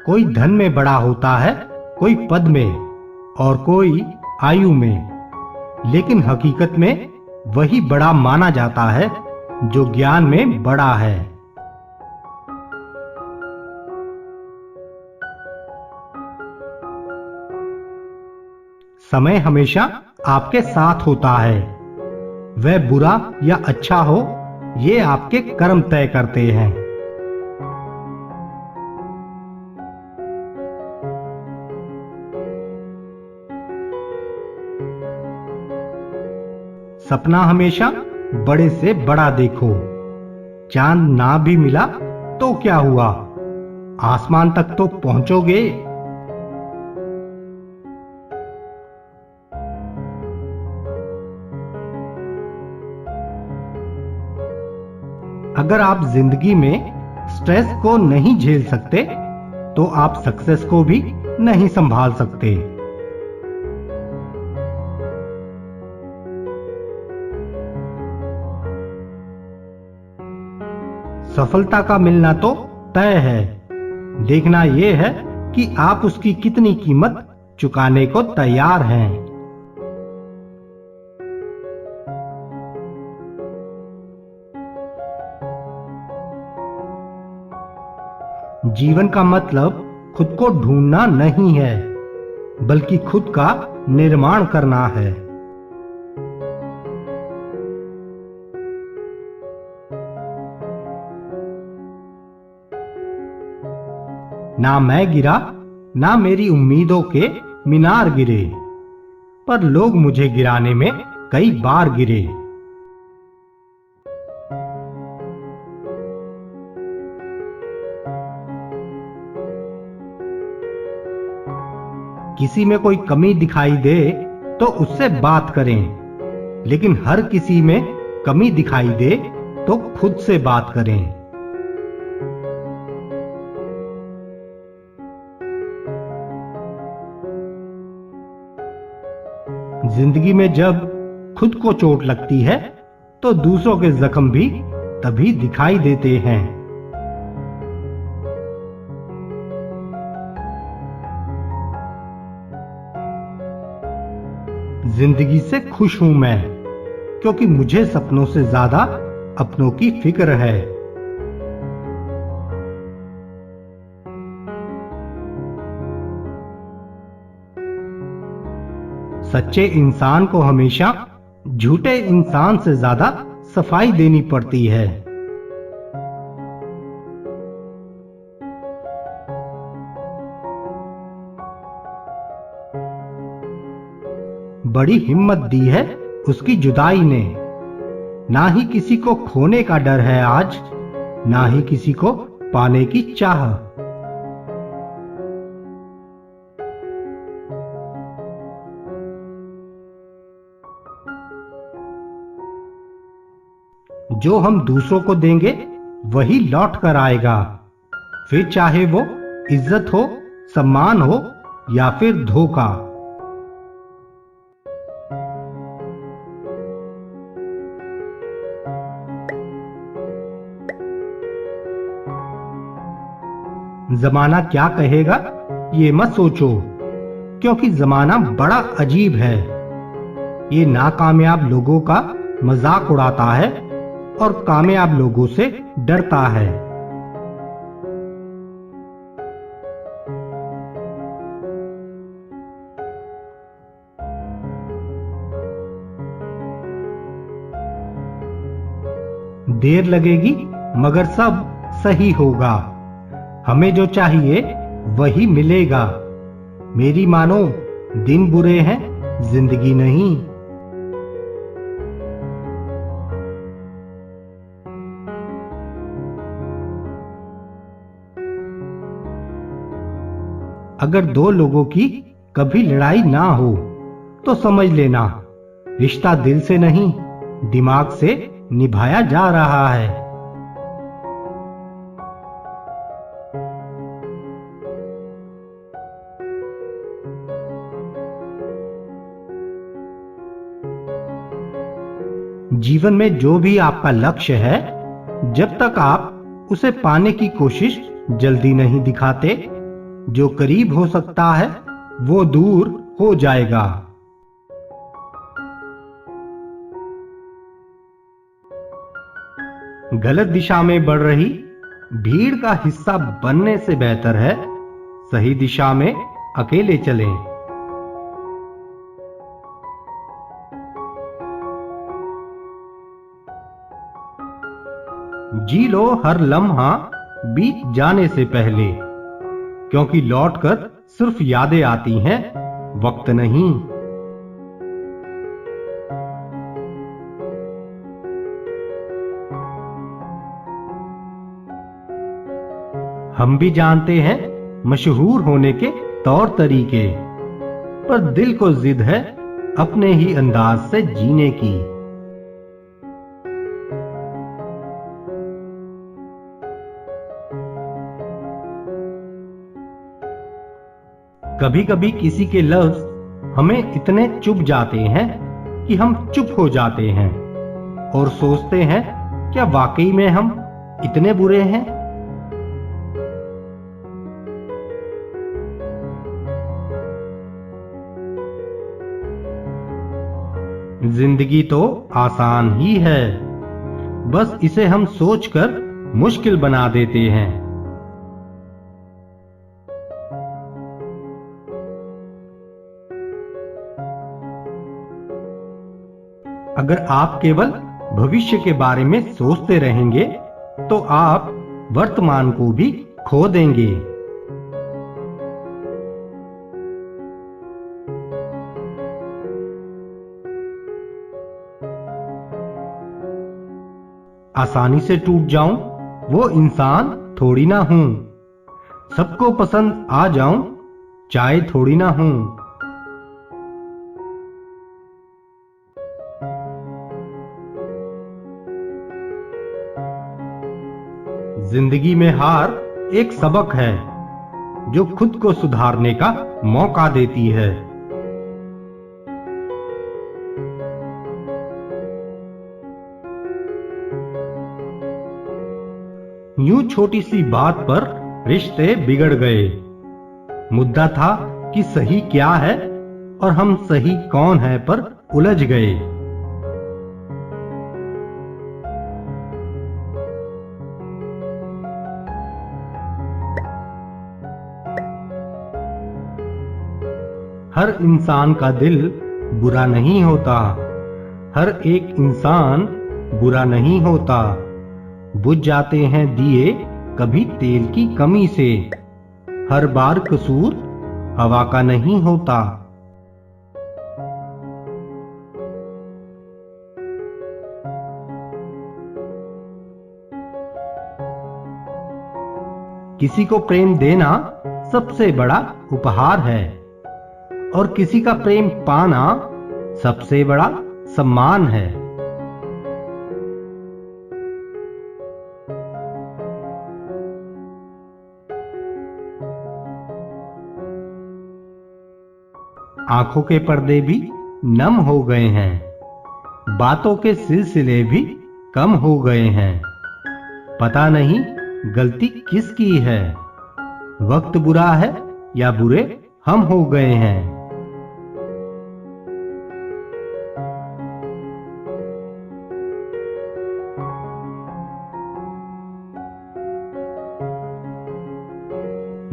कोई धन में बड़ा होता है, कोई पद में और कोई आयु में, लेकिन हकीकत में वही बड़ा माना जाता है जो ज्ञान में बड़ा है। समय हमेशा आपके साथ होता है। वह बुरा या अच्छा हो, ये आपके कर्म तय करते हैं। सपना हमेशा बड़े से बड़ा देखो। चांद ना भी मिला तो क्या हुआ, आसमान तक तो पहुंचोगे। अगर आप जिंदगी में स्ट्रेस को नहीं झेल सकते तो आप सक्सेस को भी नहीं संभाल सकते। सफलता का मिलना तो तय है, देखना यह है कि आप उसकी कितनी कीमत चुकाने को तैयार हैं। जीवन का मतलब खुद को ढूंढना नहीं है, बल्कि खुद का निर्माण करना है। ना मैं गिरा, ना मेरी उम्मीदों के मीनार गिरे, पर लोग मुझे गिराने में कई बार गिरे। किसी में कोई कमी दिखाई दे तो उससे बात करें, लेकिन हर किसी में कमी दिखाई दे तो खुद से बात करें। जिंदगी में जब खुद को चोट लगती है तो दूसरों के जख्म भी तभी दिखाई देते हैं। जिंदगी से खुश हूं मैं, क्योंकि मुझे सपनों से ज्यादा अपनों की फिक्र है। सच्चे इंसान को हमेशा झूठे इंसान से ज्यादा सफाई देनी पड़ती है। बड़ी हिम्मत दी है उसकी जुदाई ने, ना ही किसी को खोने का डर है आज, ना ही किसी को पाने की चाह। जो हम दूसरों को देंगे वही लौट कर आएगा, फिर चाहे वो इज्जत हो, सम्मान हो या फिर धोखा। जमाना क्या कहेगा ये मत सोचो, क्योंकि जमाना बड़ा अजीब है। ये नाकामयाब लोगों का मजाक उड़ाता है और कामयाब लोगों से डरता है। देर लगेगी मगर सब सही होगा। हमें जो चाहिए वही मिलेगा। मेरी मानो, दिन बुरे हैं, जिंदगी नहीं। अगर दो लोगों की कभी लड़ाई ना हो तो समझ लेना रिश्ता दिल से नहीं, दिमाग से निभाया जा रहा है। जीवन में जो भी आपका लक्ष्य है, जब तक आप उसे पाने की कोशिश जल्दी नहीं दिखाते, जो करीब हो सकता है वो दूर हो जाएगा। गलत दिशा में बढ़ रही भीड़ का हिस्सा बनने से बेहतर है सही दिशा में अकेले चलें। जी लो हर लम्हा बीत जाने से पहले, क्योंकि लौटकर सिर्फ यादें आती हैं, वक्त नहीं। हम भी जानते हैं मशहूर होने के तौर तरीके, पर दिल को जिद है अपने ही अंदाज से जीने की। कभी कभी किसी के लफ्ज हमें इतने चुभ जाते हैं कि हम चुप हो जाते हैं और सोचते हैं क्या वाकई में हम इतने बुरे हैं। जिंदगी तो आसान ही है, बस इसे हम सोचकर मुश्किल बना देते हैं। अगर आप केवल भविष्य के बारे में सोचते रहेंगे तो आप वर्तमान को भी खो देंगे। आसानी से टूट जाऊं वो इंसान थोड़ी ना हूं, सबको पसंद आ जाऊं चाहे थोड़ी ना हूं। जिंदगी में हार एक सबक है जो खुद को सुधारने का मौका देती है। यूं छोटी सी बात पर रिश्ते बिगड़ गए। मुद्दा था कि सही क्या है और हम सही कौन है पर उलझ गए। हर इंसान का दिल बुरा नहीं होता, हर एक इंसान बुरा नहीं होता। बुझ जाते हैं दिए कभी तेल की कमी से, हर बार कसूर हवा का नहीं होता। किसी को प्रेम देना सबसे बड़ा उपहार है और किसी का प्रेम पाना सबसे बड़ा सम्मान है। आंखों के पर्दे भी नम हो गए हैं, बातों के सिलसिले भी कम हो गए हैं। पता नहीं गलती किसकी है, वक्त बुरा है या बुरे हम हो गए हैं।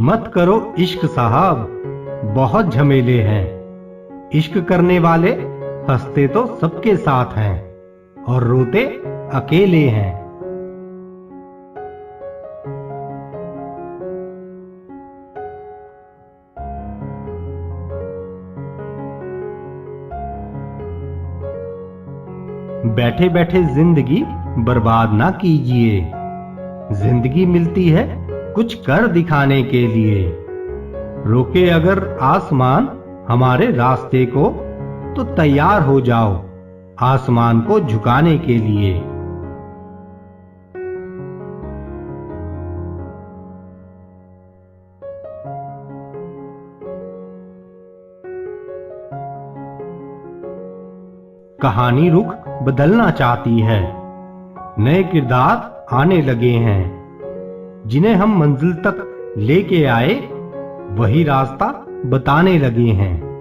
मत करो इश्क साहब, बहुत झमेले हैं। इश्क करने वाले हंसते तो सबके साथ हैं और रोते अकेले हैं। बैठे बैठे जिंदगी बर्बाद ना कीजिए। जिंदगी मिलती है कुछ कर दिखाने के लिए। रोके अगर आसमान हमारे रास्ते को तो तैयार हो जाओ आसमान को झुकाने के लिए। कहानी रुख बदलना चाहती है, नए किरदार आने लगे हैं। जिन्हें हम मंजिल तक लेके आए वही रास्ता बताने लगे हैं।